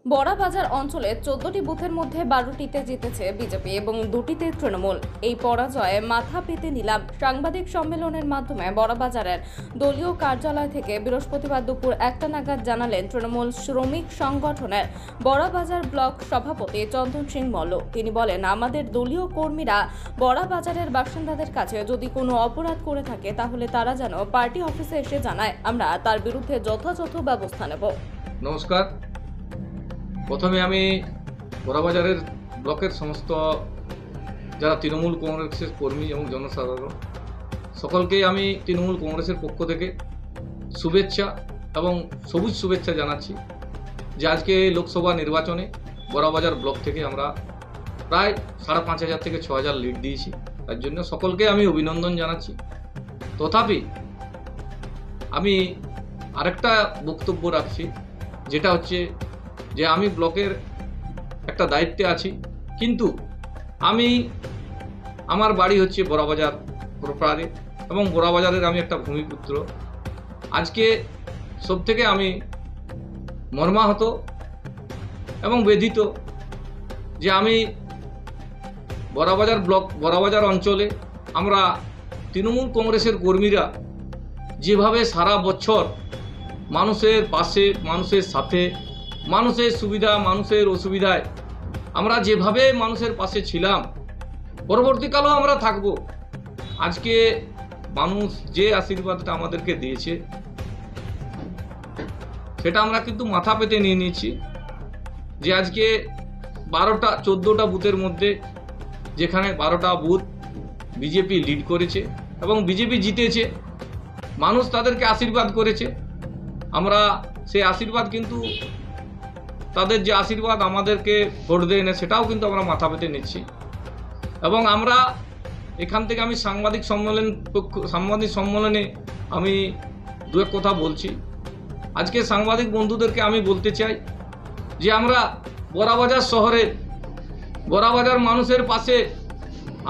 বড়াবাজার অঞ্চলে 14টি বুথের মধ্যে 12টিতে জিতেছে বিজেপি এবং 2টিতে তৃণমূল। এই পরাজয়ে মাথা পেতে নিলাম। সাংবাদিক সম্মেলনের মাধ্যমে বড়াবাজারের দলীয় কার্যালয় থেকে বৃহস্পতিবার দুপুর 1টা নাগাদ জানালেন তৃণমূল শ্রমিক সংগঠনের বড়াবাজার ব্লক সভাপতি চন্দন সিং মল্ল। তিনি বলেন, আমাদের দলীয় কর্মীরা বড়াবাজারের বাসিন্দাদের কাছে যদি কোনো অপরাধ করে থাকে তাহলে তারা যেন পার্টি অফিসে এসে জানায়, আমরা তার বিরুদ্ধে যথাযথ ব্যবস্থা নেব। নমস্কার। প্রথমে আমি বড়াবাজারের ব্লকের সমস্ত যারা তৃণমূল কংগ্রেসের কর্মী এবং জনসাধারণ সকলকেই আমি তৃণমূল কংগ্রেসের পক্ষ থেকে শুভেচ্ছা এবং সবুজ শুভেচ্ছা জানাচ্ছি যে আজকে লোকসভা নির্বাচনে বড়াবাজার ব্লক থেকে আমরা প্রায় 5,500 থেকে 6,000 লিড দিয়েছি। তার জন্য সকলকে আমি অভিনন্দন জানাচ্ছি। তথাপি আমি আরেকটা বক্তব্য রাখছি, যেটা হচ্ছে যে আমি ব্লকের একটা দায়িত্বে আছি, কিন্তু আমার বাড়ি হচ্ছে বড়াবাজার প্রপারে এবং বড়াবাজারের আমি একটা ভূমিপুত্র। আজকে সবথেকে আমি মর্মাহত এবং ব্যথিত যে আমি বড়াবাজার অঞ্চলে আমরা তৃণমূল কংগ্রেসের কর্মীরা যেভাবে সারা বছর মানুষের পাশে, মানুষের সাথে, মানুষের সুবিধা, মানুষের অসুবিধায় আমরা যেভাবে মানুষের পাশে ছিলাম, পরবর্তীকালেও আমরা থাকব। আজকে মানুষ যে আশীর্বাদটা আমাদেরকে দিয়েছে সেটা আমরা কিন্তু মাথা পেতে নিয়ে নিয়েছি যে আজকে 14টা বুথের মধ্যে যেখানে 12টা বুথ বিজেপি লিড করেছে এবং বিজেপি জিতেছে, মানুষ তাদেরকে আশীর্বাদ করেছে। আমরা সেই আশীর্বাদ কিন্তু তাদের যে আশীর্বাদ আমাদেরকে ভোট দেয় না সেটাও কিন্তু আমরা মাথা পেতে নিচ্ছি। এবং আমরা এখান থেকে আমি সাংবাদিক সম্মেলনে আমি দু এক কথা বলছি। আজকে সাংবাদিক বন্ধুদেরকে আমি বলতে চাই যে আমরা বড়াবাজার শহরে বড়াবাজার মানুষের পাশে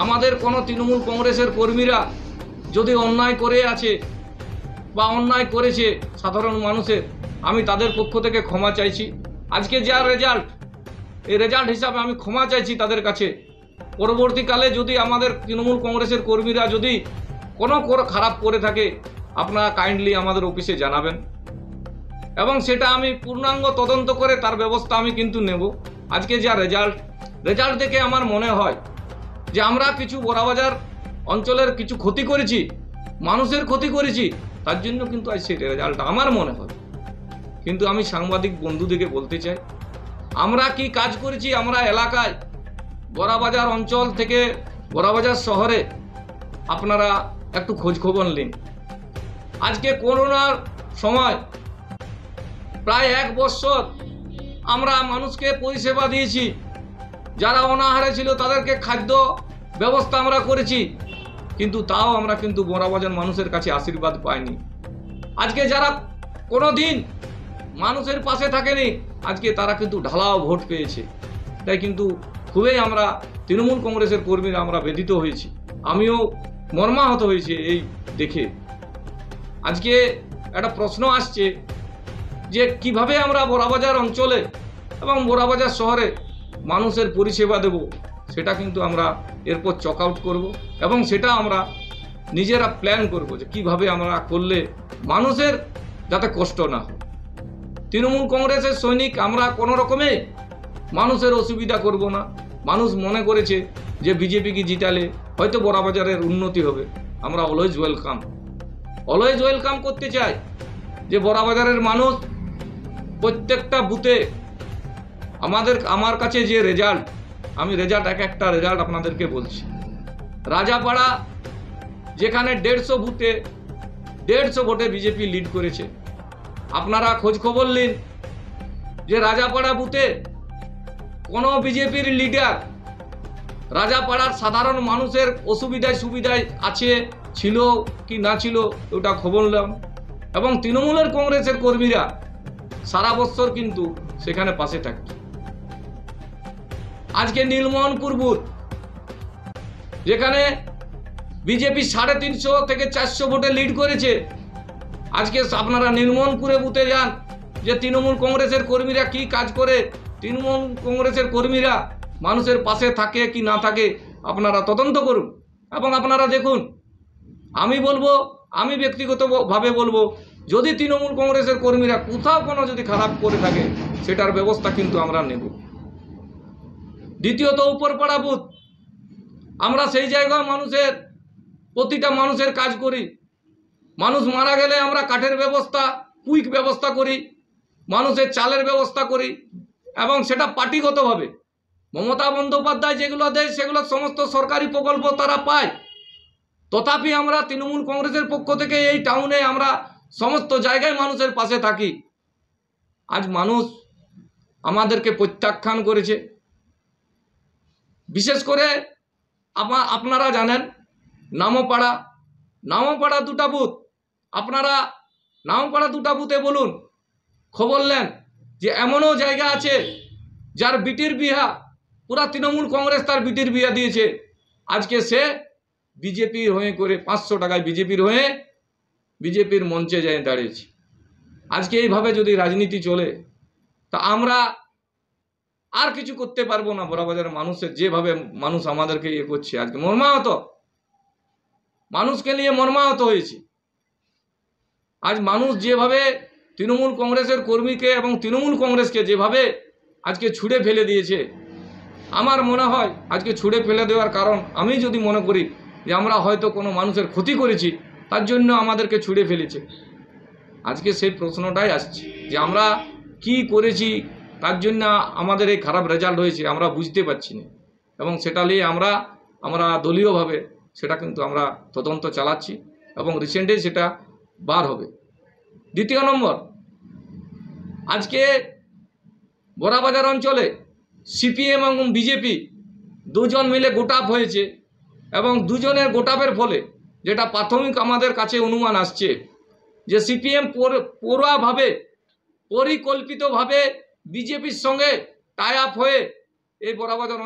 আমাদের কোনো তৃণমূল কংগ্রেসের কর্মীরা যদি অন্যায় করে আছে বা অন্যায় করেছে সাধারণ মানুষের, আমি তাদের পক্ষ থেকে ক্ষমা চাইছি। আজকে যা রেজাল্ট, এই রেজাল্ট হিসাবে আমি ক্ষমা চাইছি তাদের কাছে। পরবর্তীকালে যদি আমাদের তৃণমূল কংগ্রেসের কর্মীরা যদি কোনো খারাপ করে থাকে, আপনারা কাইন্ডলি আমাদের অফিসে জানাবেন এবং সেটা আমি পূর্ণাঙ্গ তদন্ত করে তার ব্যবস্থা আমি কিন্তু নেব। আজকে যা রেজাল্ট দেখে আমার মনে হয় যে আমরা কিছু বড়াবাজার অঞ্চলের কিছু ক্ষতি করেছি, মানুষের ক্ষতি করেছি, তার জন্য কিন্তু আজ সেই রেজাল্টটা আমার মনে হয়। কিন্তু আমি সাংবাদিক বন্ধুদেরকে বলতে চাই, আমরা কি কাজ করেছি আমরা এলাকায়, বড়াবাজার অঞ্চল থেকে বড়াবাজার শহরে আপনারা একটু খোঁজ খবর নিন। আজকে করোনার সময় প্রায় 1 বছর আমরা মানুষকে পরিষেবা দিয়েছি। যারা অনাহারে ছিল তাদেরকে খাদ্য ব্যবস্থা আমরা করেছি, কিন্তু তাও আমরা কিন্তু বড়াবাজার মানুষের কাছে আশীর্বাদ পাইনি। আজকে যারা কোনো দিন মানুষের পাশে থাকেনি, আজকে তারা কিন্তু ঢালাও ভোট পেয়েছে। তাই কিন্তু খুবই আমরা তৃণমূল কংগ্রেসের কর্মীরা আমরা ব্যথিত হয়েছি, আমিও মর্মাহত হয়েছি এই দেখে। আজকে একটা প্রশ্ন আসছে যে কিভাবে আমরা বড়াবাজার অঞ্চলে এবং বড়াবাজার শহরে মানুষের পরিষেবা দেব, সেটা কিন্তু আমরা এরপর চক আউট করবো এবং সেটা আমরা নিজেরা প্ল্যান করব যে কিভাবে আমরা করলে মানুষের যাতে কষ্ট না হয়। তৃণমূল কংগ্রেসের সৈনিক আমরা কোনো রকমে মানুষের অসুবিধা করব না। মানুষ মনে করেছে যে বিজেপিকে জিতালে হয়তো বড়াবাজারের উন্নতি হবে। আমরা অলওয়েজ ওয়েলকাম করতে চাই যে বড়াবাজারের মানুষ প্রত্যেকটা বুথে আমার কাছে যে রেজাল্ট, আমি একটা রেজাল্ট আপনাদেরকে বলছি। রাজাপাড়া যেখানে 150 বুথে 150 ভোটে বিজেপি লিড করেছে, আপনারা খোঁজ খবর নিন যে রাজাপাড়া বুথে কোনো বিজেপির লিডার রাজাপাড়ার সাধারণ মানুষের সুবিধায় আছে, ছিল কি না ছিল ওটা খবর নিলাম। এবং তৃণমূলের কংগ্রেসের কর্মীরা সারা বছর কিন্তু সেখানে পাশে থাকত। আজকে নীলমোহনপুর বুথ যেখানে বিজেপি 350 থেকে 400 ভোটে লিড করেছে, আজকে আপনারা নীলমোহনপুরে বুথে যান, যে তৃণমূল কংগ্রেসের কর্মীরা কি কাজ করে, তৃণমূল কংগ্রেসের কর্মীরা মানুষের পাশে থাকে কি না থাকে, আপনারা তদন্ত করুন এবং আপনারা দেখুন। আমি ব্যক্তিগতভাবে বলবো, যদি তৃণমূল কংগ্রেসের কর্মীরা কোথাও কোনো যদি খারাপ করে থাকে, সেটার ব্যবস্থা কিন্তু আমরা নেব। দ্বিতীয়ত, উপরপাড়া বুথ, আমরা সেই জায়গায় প্রতিটা মানুষের কাজ করি। মানুষ মারা গেলে আমরা কাঠের ব্যবস্থা, কুইক ব্যবস্থা করি, মানুষের চালের ব্যবস্থা করি, এবং সেটা পার্টিগতভাবে। মমতা বন্দ্যোপাধ্যায় যেগুলো দেয় সেগুলো সমস্ত সরকারি প্রকল্প তারা পায়। তথাপি আমরা তৃণমূল কংগ্রেসের পক্ষ থেকে এই টাউনে আমরা সমস্ত জায়গায় মানুষের পাশে থাকি। আজ মানুষ আমাদেরকে প্রত্যাখ্যান করেছে। বিশেষ করে আপনারা জানেন, নামপাড়া দুটা বুথ, আপনারা নামপাড়া দুটা বুথে বলুন, খবর নেন যে এমনও জায়গা আছে যার বিটির বিয়া, পুরা তৃণমূল কংগ্রেস তার বিটির বিয়া দিয়েছে। আজকে সে বিজেপির হয়ে করে 500 টাকায় বিজেপির মঞ্চে যায় দাঁড়িয়েছে। আজকে এইভাবে যদি রাজনীতি চলে, তা আমরা আর কিছু করতে পারবো না। বড়বাজারের মানুষের যেভাবে মানুষ আমাদেরকে করছে, আজকে মর্মাহত, মানুষকে নিয়ে মর্মাহত হয়েছে। আজ মানুষ যেভাবে তৃণমূল কংগ্রেসের কর্মীকে এবং তৃণমূল কংগ্রেসকে যেভাবে আজকে ছুঁড়ে ফেলে দিয়েছে, আমার মনে হয় আজকে ছুঁড়ে ফেলে দেওয়ার কারণ, আমি যদি মনে করি যে আমরা হয়তো কোনো মানুষের ক্ষতি করেছি, তার জন্য আমাদেরকে ছুঁড়ে ফেলেছে। আজকে সেই প্রশ্নটাই আসছে যে আমরা কি করেছি, তার জন্য আমাদের এই খারাপ রেজাল্ট হয়েছে, আমরা বুঝতে পারছি না। এবং সেটা নিয়ে আমরা দলীয়ভাবে সেটা কিন্তু আমরা তদন্ত চালাচ্ছি এবং রিসেন্টলি সেটা বার হবে। দ্বিতীয় নম্বর, আজকে বড়াবাজার অঞ্চলে সিপিএম এবং বিজেপি দুজন মিলে গোটাপ হয়েছে, এবং দুজনের গোটাপের ফলে যেটা প্রাথমিক আমাদের কাছে অনুমান আসছে যে সিপিএম পড়ুয়াভাবে পরিকল্পিতভাবে বিজেপির সঙ্গে টাই আপ হয়ে এই বড়াবাজার